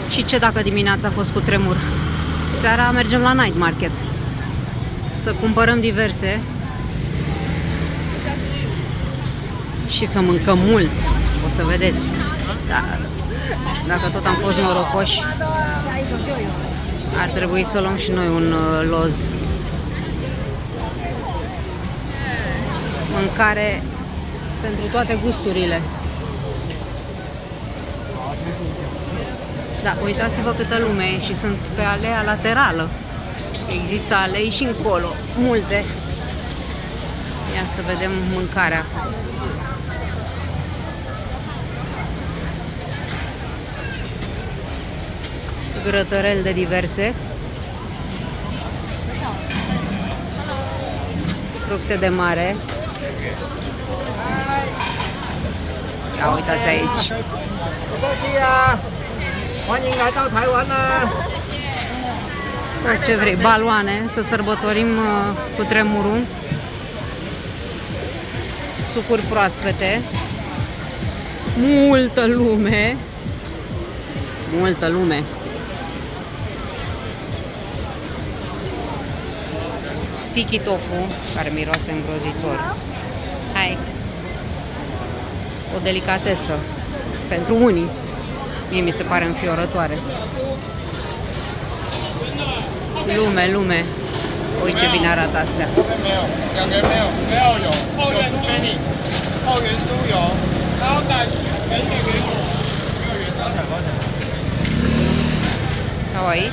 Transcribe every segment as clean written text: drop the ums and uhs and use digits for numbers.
Și ce dacă dimineața a fost cu tremur? Seara mergem la night market să cumpărăm diverse și să mâncăm mult. O să vedeți. Da. Dacă tot am fost norocoși, ar trebui să luăm și noi un loz. Mâncare pentru toate gusturile. Da, uitați-vă câtă lume e și sunt pe alea laterală. Există alei și încolo, multe. Ia să vedem mâncarea. Grătărel de diverse. Fructe de mare. Ia uitați aici. Tot ce vrei, baloane, să sărbătorim cu tremurul. Sucuri proaspete. Multă lume. Multă lume. Sticky tofu, care miroase îngrozitor. Hai! O delicatesă. Pentru unii. Mie mi se pare înfiorătoare. Lume, lume. Uite ce bine arată astea. Sau aici.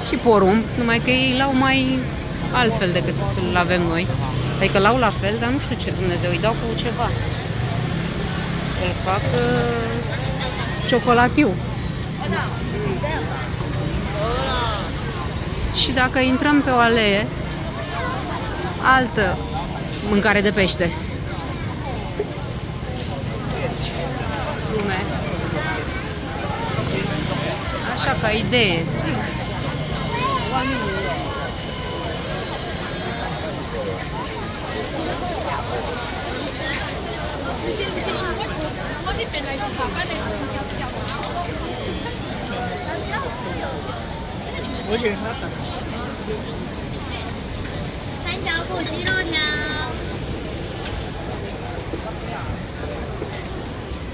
Și porumb, numai că ei l-au mai altfel decât îl avem noi. Adică l-au la fel, dar nu știu ce Dumnezeu, îi dau cu ceva. Îl fac ciocolatiu. Și dacă intrăm pe o alee, altă mâncare de pește. Lume. Așa ca idee.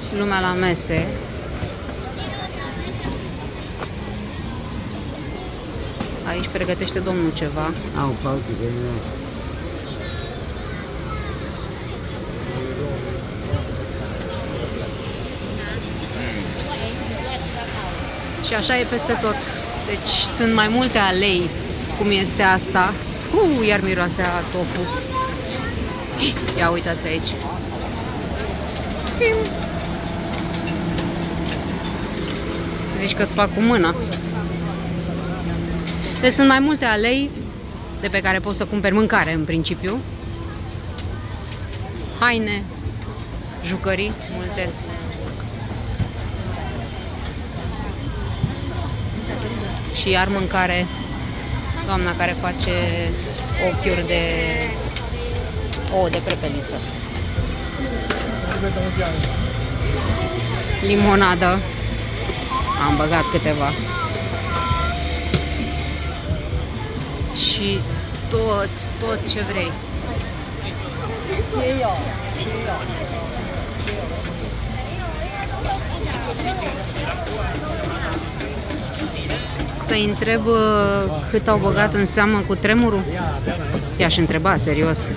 Și lumea la mese. Aici pregătește domnul ceva. Și așa e peste tot. Deci sunt mai multe alei, cum este asta. Iar miroase a tofu. Ia uitați aici. Zici că-ți fac cu mâna. Deci sunt mai multe alei de pe care poți să cumperi mâncare în principiu. Haine, jucării, multe. Și iar mâncare. Doamna care face ochiuri de ouă de prepeliță. Limonadă. Am băgat câteva. Și tot ce vrei. Să-i întreb cât au băgat în seamă cu tremurul? I-aș întreba, serios.